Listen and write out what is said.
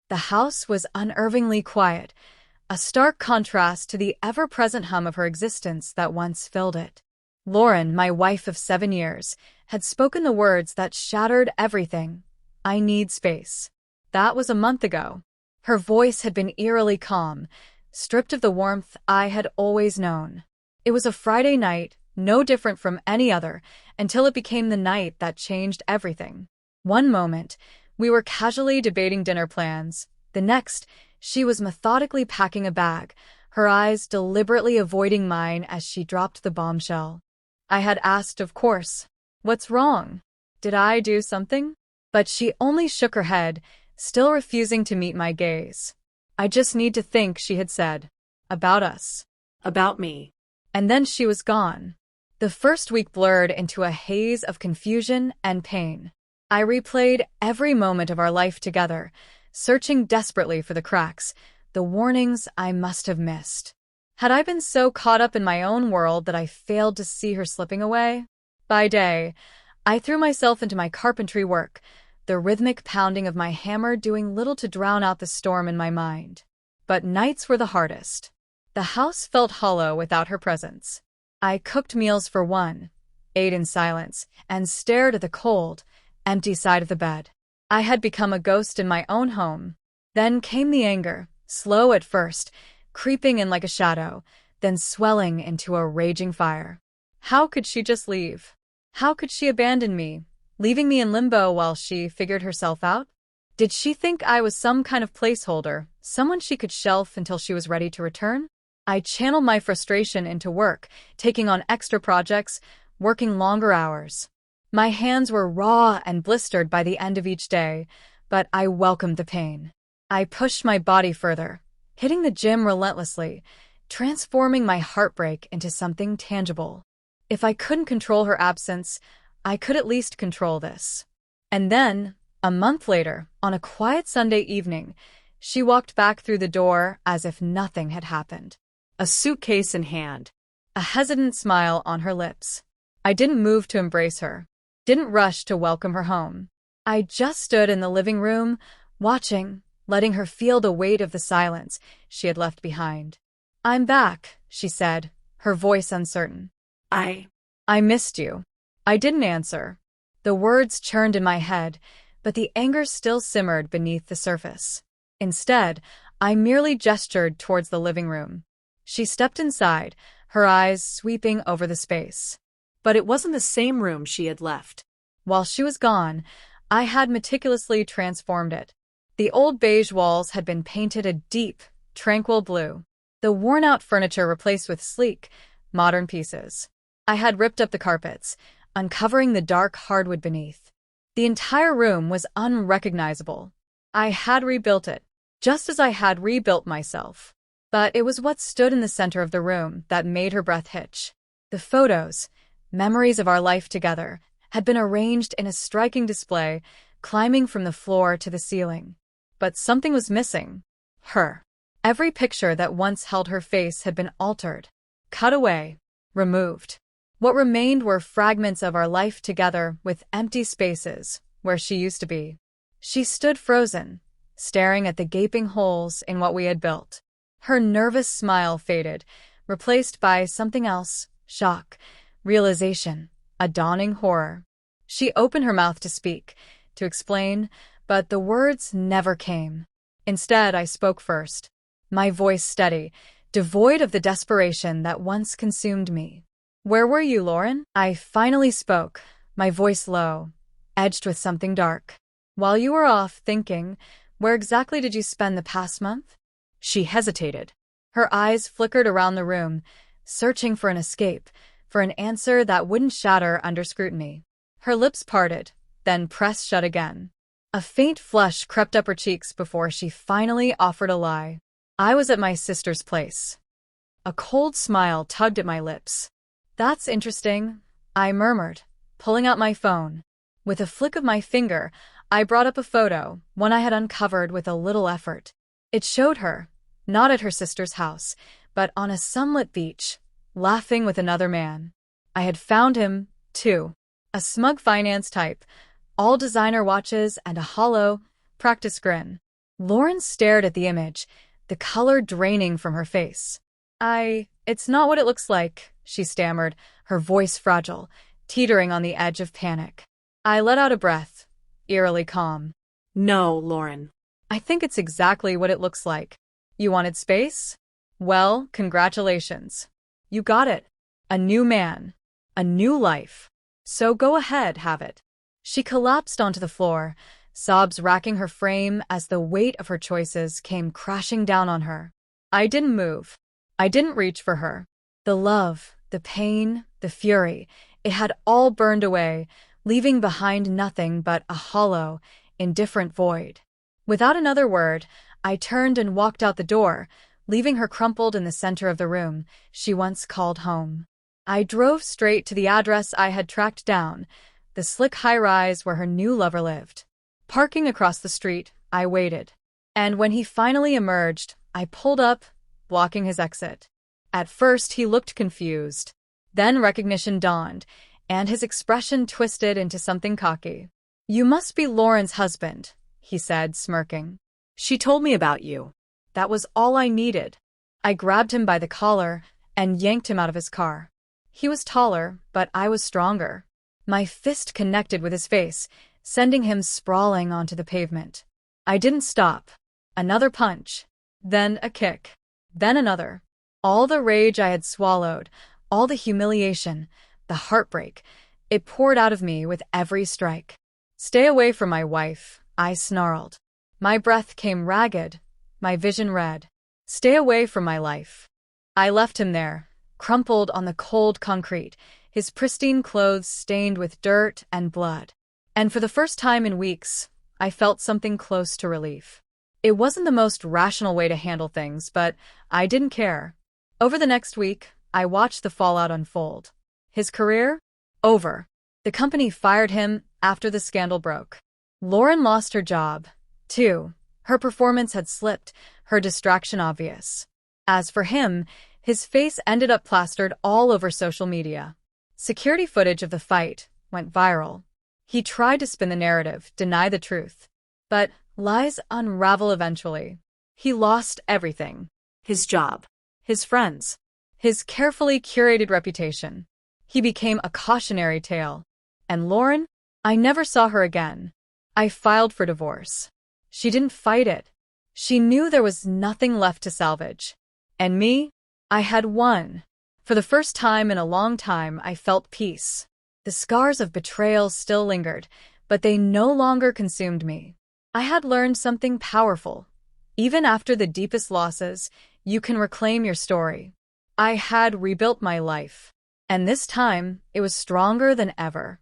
The house was unnervingly quiet, a stark contrast to the ever-present hum of her existence that once filled it. Lauren, my wife of 7 years, had spoken the words that shattered everything. I need space. That was a month ago. Her voice had been eerily calm, stripped of the warmth I had always known. It was a Friday night, no different from any other, until it became the night that changed everything. One moment, we were casually debating dinner plans. The next, she was methodically packing a bag, her eyes deliberately avoiding mine as she dropped the bombshell. I had asked, of course, "What's wrong? Did I do something?" But she only shook her head, still refusing to meet my gaze. "I just need to think," she had said. "About us." About me. And then she was gone. The first week blurred into a haze of confusion and pain. I replayed every moment of our life together, searching desperately for the cracks, the warnings I must have missed. Had I been so caught up in my own world that I failed to see her slipping away? By day, I threw myself into my carpentry work, the rhythmic pounding of my hammer doing little to drown out the storm in my mind. But nights were the hardest. The house felt hollow without her presence. I cooked meals for one, ate in silence, and stared at the cold, empty side of the bed. I had become a ghost in my own home. Then came the anger, slow at first, creeping in like a shadow, then swelling into a raging fire. How could she just leave? How could she abandon me, leaving me in limbo while she figured herself out? Did she think I was some kind of placeholder, someone she could shelf until she was ready to return? I channeled my frustration into work, taking on extra projects, working longer hours. My hands were raw and blistered by the end of each day, but I welcomed the pain. I pushed my body further, hitting the gym relentlessly, transforming my heartbreak into something tangible. If I couldn't control her absence, I could at least control this. And then, a month later, on a quiet Sunday evening, she walked back through the door as if nothing had happened. A suitcase in hand. A hesitant smile on her lips. I didn't move to embrace her, didn't rush to welcome her home. I just stood in the living room, watching, letting her feel the weight of the silence she had left behind. "I'm back," she said, her voice uncertain. I missed you." I didn't answer. The words churned in my head, but the anger still simmered beneath the surface. Instead, I merely gestured towards the living room. She stepped inside, her eyes sweeping over the space. But it wasn't the same room she had left. While she was gone, I had meticulously transformed it. The old beige walls had been painted a deep, tranquil blue. The worn-out furniture replaced with sleek, modern pieces. I had ripped up the carpets, uncovering the dark hardwood beneath. The entire room was unrecognizable. I had rebuilt it, just as I had rebuilt myself. But it was what stood in the center of the room that made her breath hitch. The photos, memories of our life together, had been arranged in a striking display, climbing from the floor to the ceiling. But something was missing. Her. Every picture that once held her face had been altered, cut away, removed. What remained were fragments of our life together with empty spaces where she used to be. She stood frozen, staring at the gaping holes in what we had built. Her nervous smile faded, replaced by something else, shock, realization, a dawning horror. She opened her mouth to speak, to explain, but the words never came. Instead, I spoke first, my voice steady, devoid of the desperation that once consumed me. "Where were you, Lauren?" I finally spoke, my voice low, edged with something dark. "While you were off thinking, where exactly did you spend the past month?" She hesitated. Her eyes flickered around the room, searching for an escape, for an answer that wouldn't shatter under scrutiny. Her lips parted, then pressed shut again. A faint flush crept up her cheeks before she finally offered a lie. "I was at my sister's place." A cold smile tugged at my lips. "That's interesting," I murmured, pulling out my phone. With a flick of my finger, I brought up a photo, one I had uncovered with a little effort. It showed her, not at her sister's house, but on a sunlit beach, laughing with another man. I had found him, too. A smug finance type, all designer watches and a hollow, practiced grin. Lauren stared at the image, the color draining from her face. It's not what it looks like, she stammered, her voice fragile, teetering on the edge of panic. I let out a breath, eerily calm. No, Lauren. I think it's exactly what it looks like. You wanted space? Well, congratulations. You got it. A new man. A new life. So go ahead, have it. She collapsed onto the floor, sobs racking her frame as the weight of her choices came crashing down on her. I didn't move. I didn't reach for her. The love, the pain, the fury, it had all burned away, leaving behind nothing but a hollow, indifferent void. Without another word, I turned and walked out the door, leaving her crumpled in the center of the room she once called home. I drove straight to the address I had tracked down, the slick high-rise where her new lover lived. Parking across the street, I waited. And when he finally emerged, I pulled up, blocking his exit. At first, he looked confused. Then recognition dawned, and his expression twisted into something cocky. You must be Lauren's husband, he said, smirking. She told me about you. That was all I needed. I grabbed him by the collar and yanked him out of his car. He was taller, but I was stronger. My fist connected with his face, sending him sprawling onto the pavement. I didn't stop. Another punch. Then a kick. Then another. All the rage I had swallowed, all the humiliation, the heartbreak, it poured out of me with every strike. Stay away from my wife, I snarled. My breath came ragged, my vision red. Stay away from my life. I left him there, crumpled on the cold concrete, his pristine clothes stained with dirt and blood. And for the first time in weeks, I felt something close to relief. It wasn't the most rational way to handle things, but I didn't care. Over the next week, I watched the fallout unfold. His career? Over. The company fired him after the scandal broke. Lauren lost her job, too. Her performance had slipped, her distraction obvious. As for him, his face ended up plastered all over social media. Security footage of the fight went viral. He tried to spin the narrative, deny the truth. But lies unravel eventually. He lost everything. His job. His friends. His carefully curated reputation. He became a cautionary tale. And Lauren? I never saw her again. I filed for divorce. She didn't fight it. She knew there was nothing left to salvage. And me? I had won. For the first time in a long time, I felt peace. The scars of betrayal still lingered, but they no longer consumed me. I had learned something powerful. Even after the deepest losses, you can reclaim your story. I had rebuilt my life. And this time, it was stronger than ever.